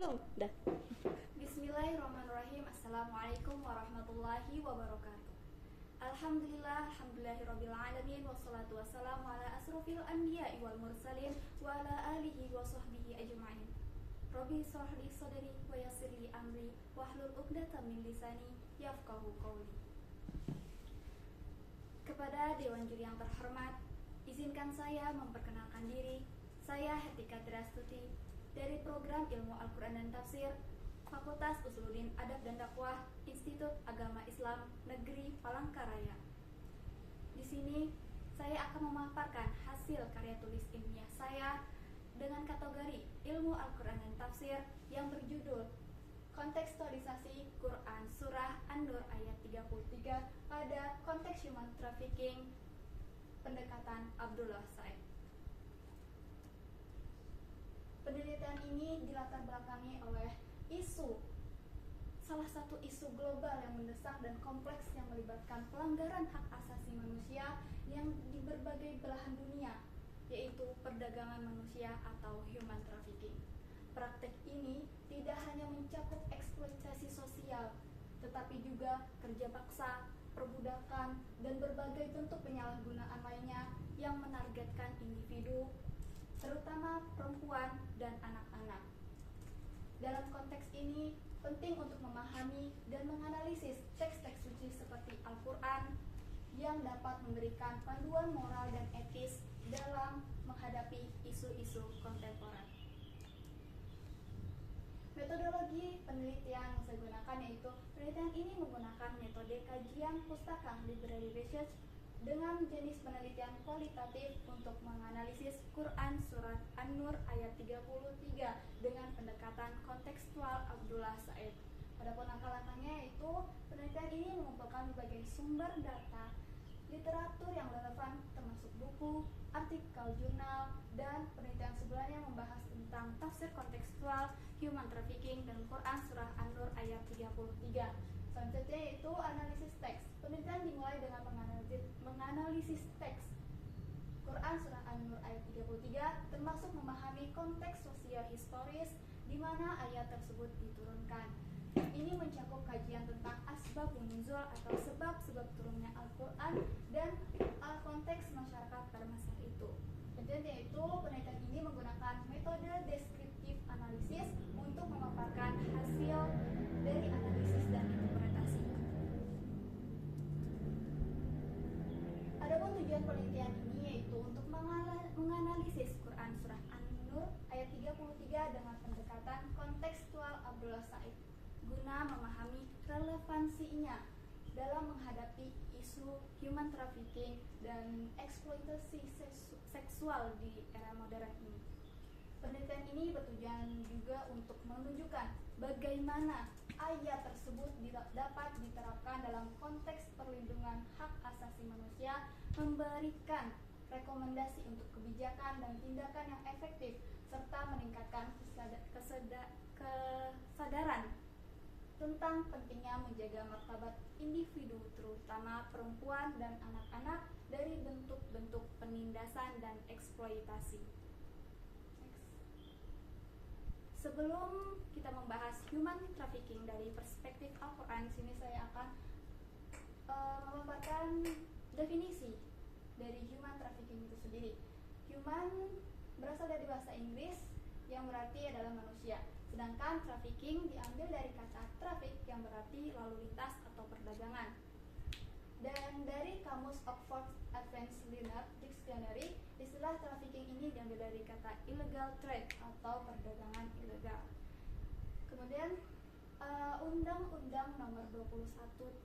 Dah. Bismillahirrahmanirrahim. Assalamualaikum warahmatullahi wabarakatuh. Alhamdulillahirrabbilalamin. Wassalatu wassalamu ala asrofil anbiya'i wal mursalin wa ala alihi wa sahbihi ajma'in. Rabbi shrah li sadri wa yassir li amri wahlul 'uqdatam min lisani yafqahu qawli. Kepada Dewan Juri yang terhormat, izinkan saya memperkenalkan diri. Saya Hetika Drastuti dari Program Ilmu Al-Quran dan Tafsir, Fakultas Usuluddin Adab dan Dakwah, Institut Agama Islam Negeri Palangkaraya. Di sini saya akan memaparkan hasil karya tulis ilmiah saya dengan kategori Ilmu Al-Quran dan Tafsir yang berjudul Kontekstualisasi Quran Surah An-Nur ayat 33 pada konteks human trafficking, pendekatan Abdullah Said. Penelitian ini dilatar belakangi oleh salah satu isu global yang mendesak dan kompleks yang melibatkan pelanggaran hak asasi manusia yang di berbagai belahan dunia, yaitu perdagangan manusia atau human trafficking. Praktek ini tidak hanya mencakup eksploitasi sosial, tetapi juga kerja paksa, perbudakan, dan berbagai bentuk penyalahgunaan lainnya yang menargetkan individu, terutama perempuan dan anak-anak. Dalam konteks ini, penting untuk memahami dan menganalisis teks-teks suci seperti Al-Quran yang dapat memberikan panduan moral dan etis dalam menghadapi isu-isu kontemporer. Metodologi penelitian yang saya gunakan yaitu penelitian ini menggunakan metode kajian pustaka literary research dengan jenis penelitian kualitatif untuk menganalisis Quran Surat An-Nur ayat 33 dengan pendekatan kontekstual Abdullah Said. Adapun langkah-langkahnya yaitu penelitian ini mengumpulkan berbagai sumber data, literatur yang relevan termasuk buku, artikel jurnal, dan penelitian sebelumnya membahas tentang tafsir kontekstual, human trafficking, dan Quran Surah An-Nur ayat 33. Selanjutnya yaitu analisis teks. Penelitian dimulai dengan menganalisis teks Quran Surah An-Nur ayat 33 termasuk memahami konteks sosial historis di mana ayat tersebut diturunkan. Ini mencakup kajian tentang asbab nuzul atau sebab-sebab turunnya Al-Quran dan konteks masyarakat pada masa itu. Kemudian yaitu penelitian ini menggunakan metode deskriptif analisis untuk memaparkan hasil dari analisis dan interpretasi. Adapun tujuan penelitian ini yaitu untuk menganalisis Quran Surah An-Nur ayat 33 dengan pendekatan kontekstual Abdullah Said guna memahami relevansinya dalam menghadapi isu human trafficking dan eksploitasi seksual di era modern ini. Penelitian ini bertujuan juga untuk menunjukkan bagaimana ayat tersebut dapat diterapkan dalam konteks perlindungan hak asasi manusia, memberikan rekomendasi untuk kebijakan dan tindakan yang efektif, serta meningkatkan kesadaran tentang pentingnya menjaga martabat individu, terutama perempuan dan anak-anak, dari bentuk-bentuk penindasan dan eksploitasi. Sebelum kita membahas human trafficking dari perspektif Al-Quran, sini saya akan memaparkan definisi dari human trafficking itu sendiri. Human berasal dari bahasa Inggris yang berarti adalah manusia, sedangkan trafficking diambil dari kata traffic yang berarti lalu lintas atau perdagangan. Dan dari kamus Oxford Advanced Learner Dictionary, istilah trafficking ini diambil dari kata illegal trade atau perdagangan ilegal. Kemudian Undang-Undang Nomor 21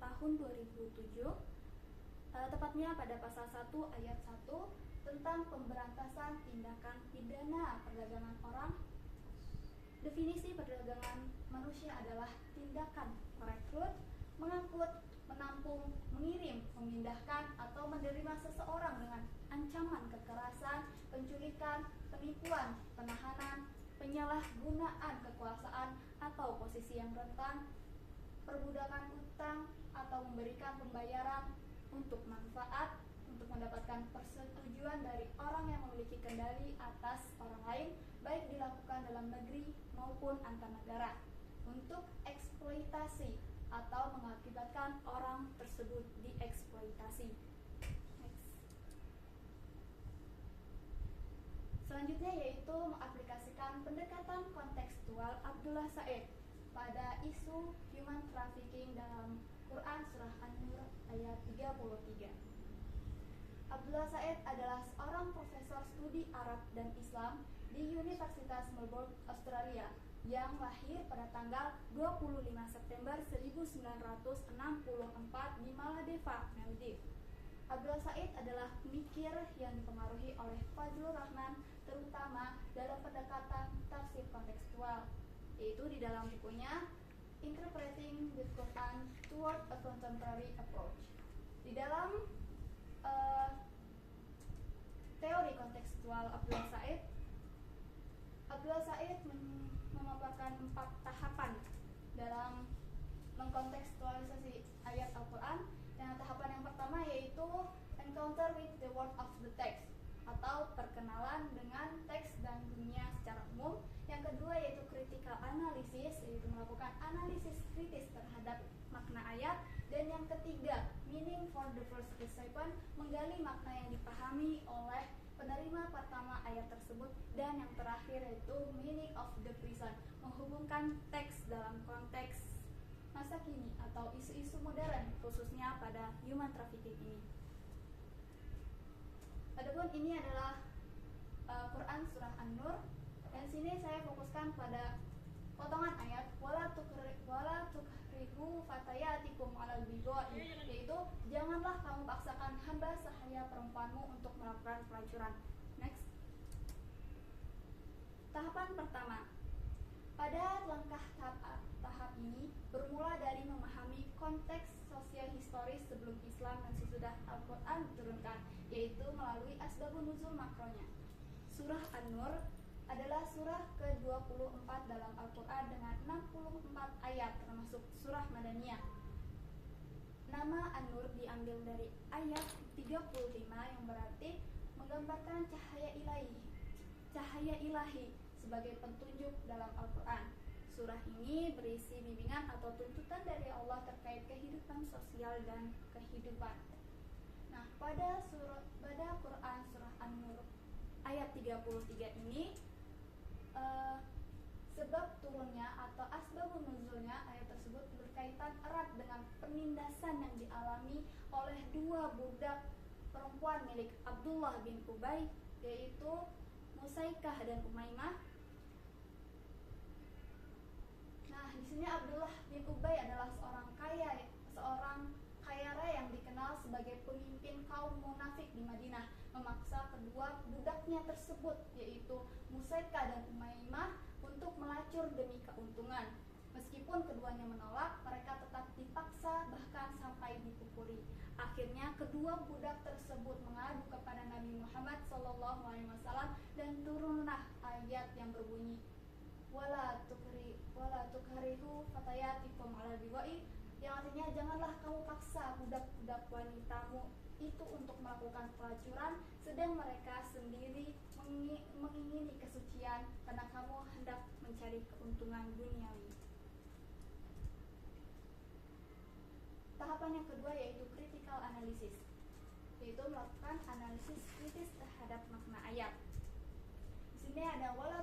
Tahun 2007, tepatnya pada pasal 1 ayat 1 tentang pemberantasan tindakan pidana perdagangan orang. Definisi perdagangan manusia adalah tindakan merekrut, mengangkut, menampung, mengirim, memindahkan, atau menerima seseorang dengan ancaman kekerasan, penculikan, penipuan, penahanan, penyalahgunaan kekuasaan atau posisi yang rentan, perbudakan utang, atau memberikan pembayaran untuk manfaat, untuk mendapatkan persetujuan dari orang yang memiliki kendali atas orang lain, baik dilakukan dalam negeri maupun antar negara, untuk eksploitasi atau mengakibatkan orang tersebut dieksploitasi. Next. Selanjutnya yaitu mengaplikasikan pendekatan kontekstual Abdullah Said pada isu human trafficking dalam Quran Surah An-Nur ayat 33. Abdullah Said adalah seorang profesor studi Arab dan Islam di Universitas Melbourne, Australia, yang lahir pada tanggal 25 September 1964 di Maldives, Maldives. Abdullah Said adalah pemikir yang dipengaruhi oleh Fazlur Rahman, terutama dalam pendekatan tafsir kontekstual, yaitu di dalam bukunya Interpreting the Quran Toward a Contemporary Approach. Di dalam teori kontekstual Abdullah Said memaparkan 4 tahapan dalam mengkontekstualisasi ayat Al-Quran. Yang tahapan yang pertama yaitu encounter with the word of the text, atau perkenalan dengan teks dan dunia secara umum. Yang kedua yaitu critical analysis, yaitu melakukan analisis kritis terhadap makna ayat. Dan yang ketiga, meaning for the first recipient, menggali makna yang dipahami oleh penerima pertama ayat tersebut. Dan yang terakhir yaitu meaning of the present, menghubungkan teks dalam konteks masa kini atau isu-isu modern, khususnya pada human trafficking ini. Adapun ini adalah Quran Surah An-Nur, dan sini saya fokuskan pada potongan ayat wala tukrihu fatayatikum alal bigha'i, yaitu janganlah kamu paksakan hamba sahaya perempuanmu untuk melakukan pelacuran. Next. Tahapan pertama. Pada langkah tahap ini bermula dari memahami konteks sosial historis sebelum Islam dan sesudah Al-Quran diturunkan, yaitu melalui asbabun nuzul makronya. Surah An-Nur adalah surah ke-24 dalam Al-Quran dengan 64 ayat, termasuk surah Madaniyah. Nama An-Nur diambil dari ayat 35 yang berarti menggambarkan cahaya ilahi sebagai petunjuk dalam Al-Quran. Surah ini berisi bimbingan atau tuntutan dari Allah terkait kehidupan sosial dan kehidupan. Nah, pada Quran Surah An-Nur ayat 33 ini sebab turunnya atau asbabun nuzulnya ayat tersebut berkaitan erat dengan penindasan yang dialami oleh 2 budak perempuan milik Abdullah bin Ubay, yaitu Musaikah dan Umaymah. Nah, di sini Abdullah bin Ubay adalah seorang kaya raya yang dikenal sebagai pemimpin kaum munafik di Madinah, memaksa kedua budaknya tersebut, yaitu Musaikah dan Umaymah, untuk melacur demi keuntungan. Meskipun keduanya menolak, mereka tetap dipaksa bahkan sampai dipukuli. Akhirnya kedua budak tersebut mengadu kepada Nabi Muhammad SAW dan turunlah ayat yang berbunyi wala tukrihu fatayatikum alal bigha'i, yang artinya janganlah kamu paksa budak-budak wanitamu itu untuk melakukan pelacuran, sedang mereka sendiri mengingini kesucian karena kamu hendak mencari keuntungan duniawi. Tahapan yang kedua yaitu critical analysis, yaitu melakukan analisis kritis terhadap makna ayat. Di sini ada wala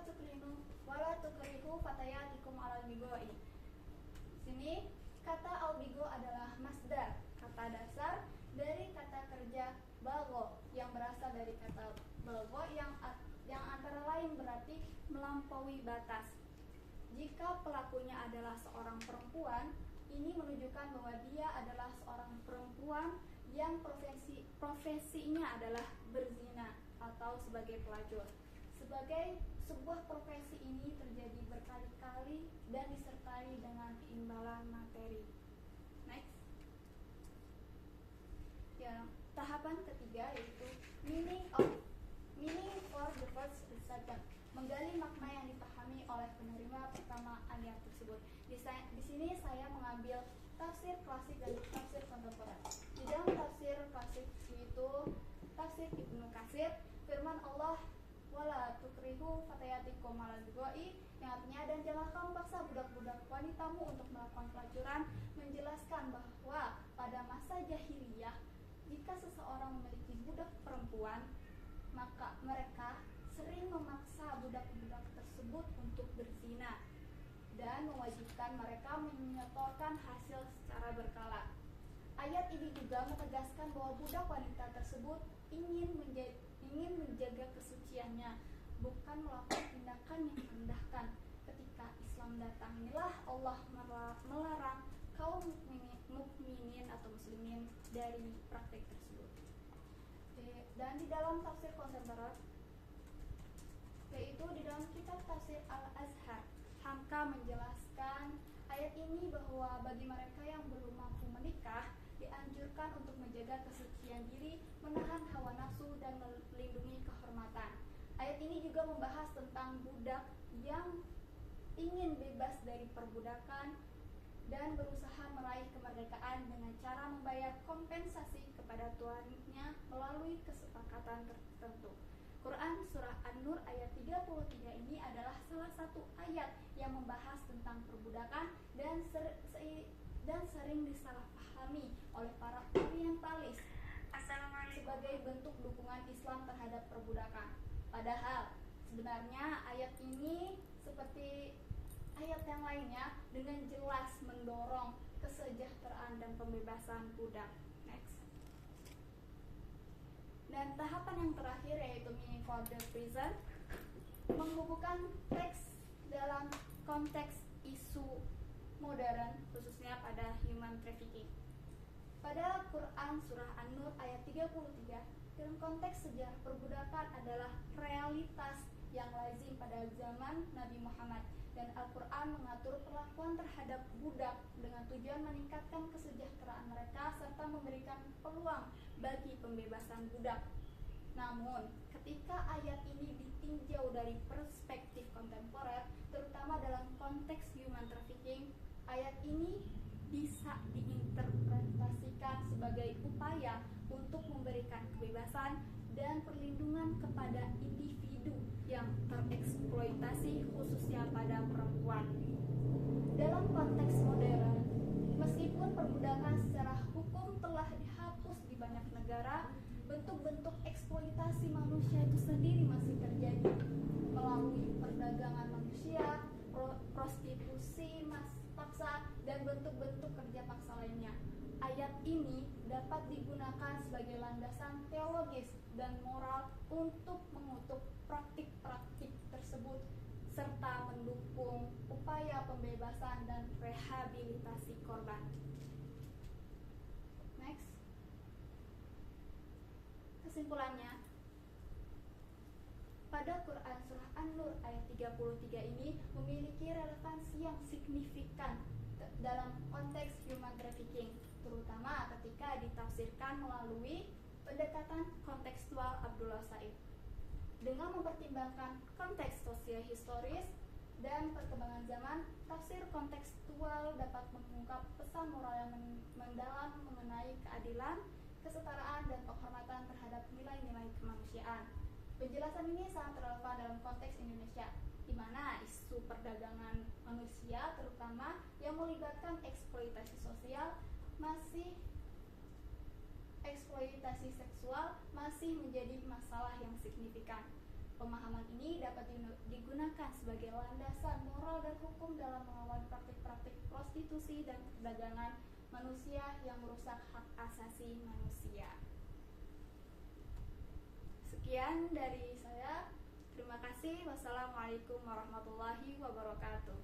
tukrihu fatayatikum alal bigha'i. Di sini kata al-bigho adalah masdar, kata dasar dari kata kerja balgho yang berasal dari kata balgho yang antara lain berarti melampaui batas. Jika pelakunya adalah seorang perempuan, ini menunjukkan bahwa dia adalah seorang perempuan yang profesinya adalah berzina atau sebagai pelacur. Sebagai sebuah profesi ini terjadi berkali-kali dan disertai dengan keimbalan materi. Next. Ya, tahapan ketiga yaitu meaning for the first recipient, menggali makna yang dipahami oleh penerima pertama ayat tersebut. Di sini saya mengambil tafsir klasik dan tafsir kontemporer. Di dalam tafsir klasik yaitu tafsir Ibnu Katsir, firman Allah wala tukrihu fatayatikum ala bigha'i, yang artinya dan janganlah kamu paksa budak-budak wanitamu untuk melakukan pelacuran, menjelaskan bahwa pada masa jahiliyah jika seseorang memiliki budak perempuan maka mereka sering memaksa budak-budak tersebut untuk berzina dan mewajibkan mereka menyetorkan hasil secara berkala. Ayat ini juga menegaskan bahwa budak wanita tersebut ingin menjaga kesuciannya, bukan melakukan tindakan yang merendahkan. Ketika Islam datang, inilah Allah melarang kaum mukminin atau muslimin dari praktik tersebut. Dan di dalam tafsir kontemporer, yaitu di dalam kitab tafsir Al-Azhar, Hamka menjelaskan ayat ini bahwa bagi mereka yang belum mampu menikah dianjurkan untuk menjaga kesucian diri, menahan hawa nafsu, dan melindungi kehormatan. Ayat ini juga membahas tentang budak yang ingin bebas dari perbudakan dan berusaha meraih kemerdekaan dengan cara membayar kompensasi kepada tuannya melalui kesepakatan tertentu. Quran Surah An-Nur ayat 33 ini adalah salah satu ayat yang membahas tentang perbudakan dan sering disalahpahami oleh para orientalis sebagai bentuk dukungan Islam terhadap perbudakan. Padahal sebenarnya ayat ini seperti ayat yang lainnya dengan jelas mendorong kesejahteraan dan pembebasan budak. Next. Dan tahapan yang terakhir yaitu meaning for the prison, menghubungkan teks dalam konteks isu modern khususnya pada human trafficking. Pada Quran Surah An-Nur ayat 33, dalam konteks sejarah perbudakan adalah realitas yang lazim pada zaman Nabi Muhammad, dan Al-Quran mengatur perlakuan terhadap budak dengan tujuan meningkatkan kesejahteraan mereka serta memberikan peluang bagi pembebasan budak. Namun, ketika ayat ini ditinjau dari perspektif kontemporer, terutama dalam konteks human trafficking, ayat ini bisa diinterpretasikan sebagai upaya untuk memberikan kebebasan dan perlindungan kepada individu yang tereksploitasi khususnya pada perempuan. Dalam konteks modern, meskipun perbudakan secara hukum telah dihapus di banyak negara, bentuk-bentuk eksploitasi manusia itu sendiri masih terjadi melalui perdagangan manusia, prostitusi paksa, dan bentuk-bentuk kerja paksa lainnya. Ayat ini dapat digunakan sebagai landasan teologis dan moral untuk mengutuk praktik-praktik tersebut serta mendukung upaya pembebasan dan rehabilitasi korban. Next. Kesimpulannya, pada Quran Surah An-Nur ayat 33 ini memiliki relevansi yang signifikan dalam konteks human trafficking, terutama ketika ditafsirkan melalui pendekatan kontekstual Abdullah Said. Dengan mempertimbangkan konteks sosial historis dan perkembangan zaman, tafsir kontekstual dapat mengungkap pesan moral yang mendalam mengenai keadilan, kesetaraan, dan penghormatan terhadap nilai-nilai kemanusiaan. Penjelasan ini sangat relevan dalam konteks Indonesia, di mana isu perdagangan manusia, terutama yang melibatkan eksploitasi sosial, eksploitasi seksual masih menjadi masalah yang signifikan. Pemahaman ini dapat digunakan sebagai landasan moral dan hukum dalam melawan praktik-praktik prostitusi dan perdagangan manusia yang merusak hak asasi manusia. Sekian dari saya. Terima kasih. Wassalamualaikum warahmatullahi wabarakatuh.